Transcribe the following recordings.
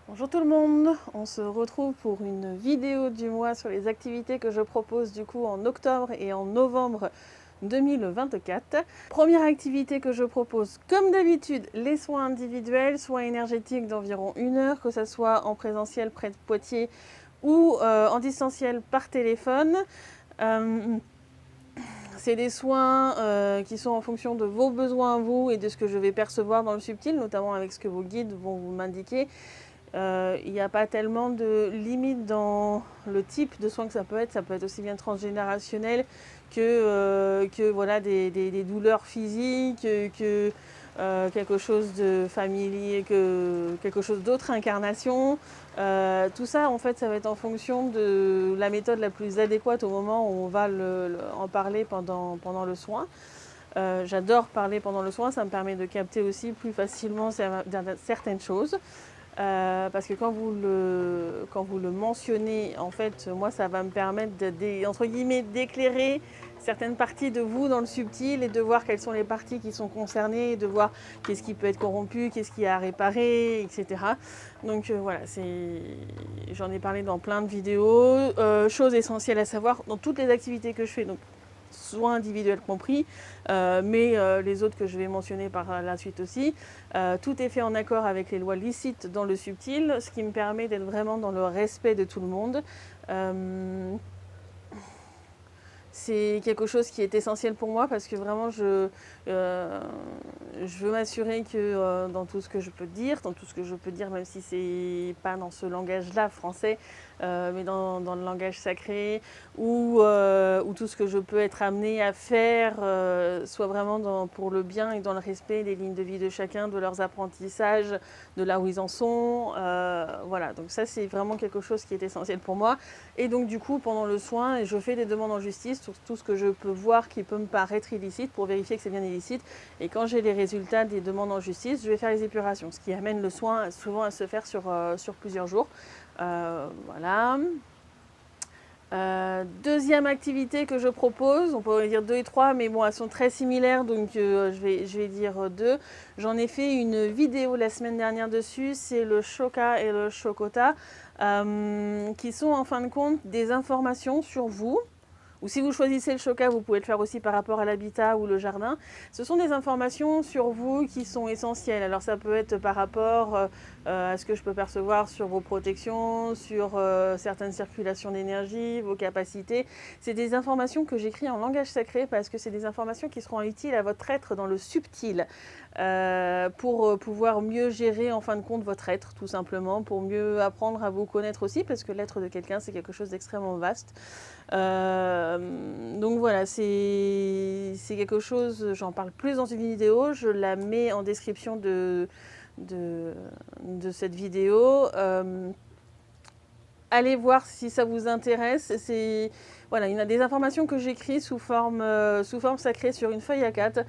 Bonjour tout le monde, on se retrouve pour une vidéo du mois sur les activités que je propose du coup en octobre et en novembre 2024. Première activité que je propose, comme d'habitude, les soins individuels, soins énergétiques d'environ 1 heure, que ce soit en présentiel près de Poitiers ou en distanciel par téléphone. C'est des soins qui sont en fonction de vos besoins à vous et de ce que je vais percevoir dans le subtil, notamment avec ce que vos guides vont vous m'indiquer. Il n'y a pas tellement de limite dans le type de soins que ça peut être. Ça peut être aussi bien transgénérationnel que voilà, des douleurs physiques, que quelque chose de familier, que quelque chose d'autre, incarnation. Tout ça, en fait, ça va être en fonction de la méthode la plus adéquate au moment où on va en parler pendant le soin. J'adore parler pendant le soin, ça me permet de capter aussi plus facilement certaines choses. Parce que quand vous le mentionnez, en fait, moi, ça va me permettre entre guillemets, d'éclairer certaines parties de vous dans le subtil et de voir quelles sont les parties qui sont concernées, de voir qu'est-ce qui peut être corrompu, qu'est-ce qui a à réparer, etc. Donc voilà, j'en ai parlé dans plein de vidéos. Chose essentielle à savoir, dans toutes les activités que je fais, donc soins individuels compris, mais les autres que je vais mentionner par la suite aussi. Tout est fait en accord avec les lois licites dans le subtil, ce qui me permet d'être vraiment dans le respect de tout le monde. C'est quelque chose qui est essentiel pour moi parce que vraiment je veux m'assurer que dans tout ce que je peux dire, même si c'est pas dans ce langage-là français, mais dans le langage sacré, ou tout ce que je peux être amenée à faire soit vraiment pour le bien et dans le respect des lignes de vie de chacun, de leurs apprentissages, de là où ils en sont. Voilà, donc ça c'est vraiment quelque chose qui est essentiel pour moi. Et donc du coup, pendant le soin, je fais des demandes en justice sur tout ce que je peux voir qui peut me paraître illicite pour vérifier que c'est bien illicite. Et quand j'ai les résultats des demandes en justice, je vais faire les épurations, ce qui amène le soin souvent à se faire sur plusieurs jours. Voilà. Deuxième activité que je propose, on pourrait dire 2 et 3, mais bon, elles sont très similaires, donc je vais dire 2. J'en ai fait une vidéo la semaine dernière dessus, c'est le Shoka et le Shokota, qui sont en fin de compte des informations sur vous. Ou si vous choisissez le Shoka, vous pouvez le faire aussi par rapport à l'habitat ou le jardin. Ce sont des informations sur vous qui sont essentielles. Alors ça peut être par rapport à ce que je peux percevoir sur vos protections, sur certaines circulations d'énergie, vos capacités. C'est des informations que j'écris en langage sacré parce que c'est des informations qui seront utiles à votre être dans le subtil. Pour pouvoir mieux gérer en fin de compte votre être, tout simplement, pour mieux apprendre à vous connaître aussi, parce que l'être de quelqu'un, c'est quelque chose d'extrêmement vaste. Donc voilà, c'est quelque chose, j'en parle plus dans une vidéo, je la mets en description de cette vidéo. Allez voir si ça vous intéresse. Voilà, il y a des informations que j'écris sous forme sacrée sur une feuille A4.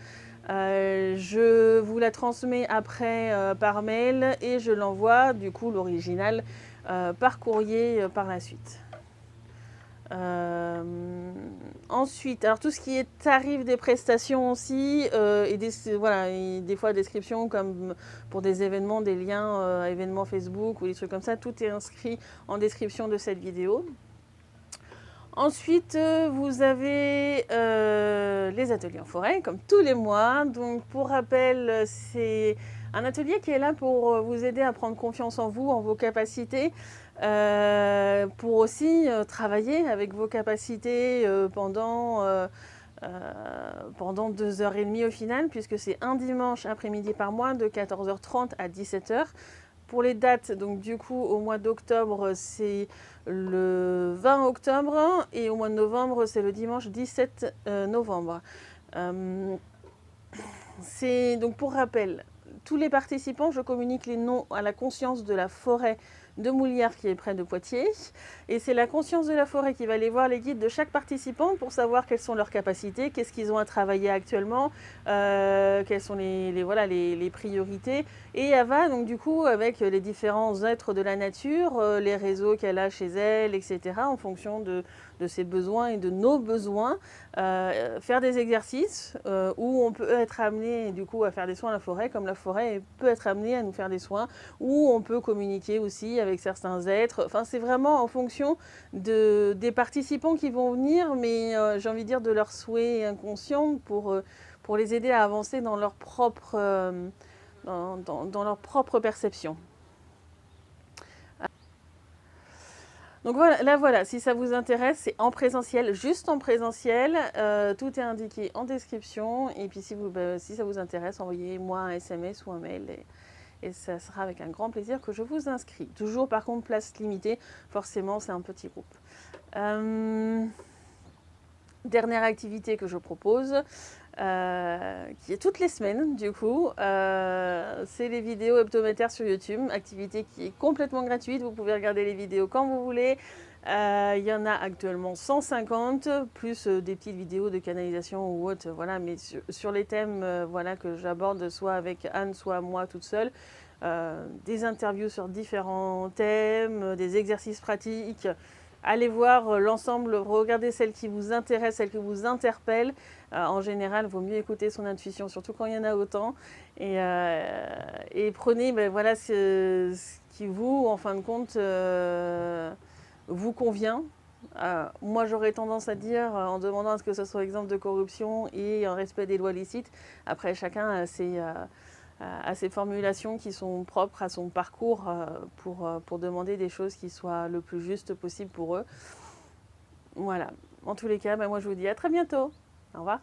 Je vous la transmets après par mail et je l'envoie, du coup l'original, par courrier par la suite. Ensuite, alors tout ce qui est tarif des prestations aussi, et des fois descriptions comme pour des événements, des liens, événements Facebook ou des trucs comme ça, tout est inscrit en description de cette vidéo. Ensuite, vous avez les ateliers en forêt, comme tous les mois. Donc, pour rappel, c'est un atelier qui est là pour vous aider à prendre confiance en vous, en vos capacités, pour aussi travailler avec vos capacités pendant 2h30 au final, puisque c'est un dimanche après-midi par mois de 14h30 à 17h. Pour les dates, donc du coup, au mois d'octobre, c'est le 20 octobre et au mois de novembre, c'est le dimanche 17 novembre. Donc pour rappel, tous les participants, je communique les noms à la conscience de la forêt de Moulières qui est près de Poitiers. Et c'est la conscience de la forêt qui va aller voir les guides de chaque participant pour savoir quelles sont leurs capacités, qu'est-ce qu'ils ont à travailler actuellement, quelles sont les priorités. Et elle va donc du coup avec les différents êtres de la nature, les réseaux qu'elle a chez elle, etc. en fonction de ses besoins et de nos besoins, faire des exercices où on peut être amené du coup à faire des soins à la forêt, comme la forêt pourrait et peut être amené à nous faire des soins, ou on peut communiquer aussi avec certains êtres. Enfin, c'est vraiment en fonction des participants qui vont venir, mais j'ai envie de dire de leurs souhaits inconscients pour les aider à avancer dans leur dans leur propre perception. Donc voilà, là voilà, si ça vous intéresse, c'est en présentiel, juste en présentiel. Tout est indiqué en description. Et puis si ça vous intéresse, envoyez-moi un SMS ou un mail et ça sera avec un grand plaisir que je vous inscris. Toujours par contre, place limitée, forcément c'est un petit groupe. Dernière activité que je propose, qui est toutes les semaines du coup, c'est les vidéos hebdomadaires sur YouTube, activité qui est complètement gratuite, vous pouvez regarder les vidéos quand vous voulez. Il y en a actuellement 150, plus des petites vidéos de canalisation ou autre, voilà, mais sur les thèmes voilà, que j'aborde soit avec Anne, soit moi toute seule. Des interviews sur différents thèmes, des exercices pratiques. Allez voir l'ensemble, regardez celle qui vous intéresse, celle qui vous interpelle. En général, il vaut mieux écouter son intuition, surtout quand il y en a autant. Et prenez voilà, ce qui vous, en fin de compte, vous convient. Moi, j'aurais tendance à dire, en demandant à ce que ce soit exemple de corruption et en respect des lois licites, après chacun a ses formulations qui sont propres à son parcours pour demander des choses qui soient le plus juste possible pour eux. Voilà. En tous les cas, moi je vous dis à très bientôt. Au revoir.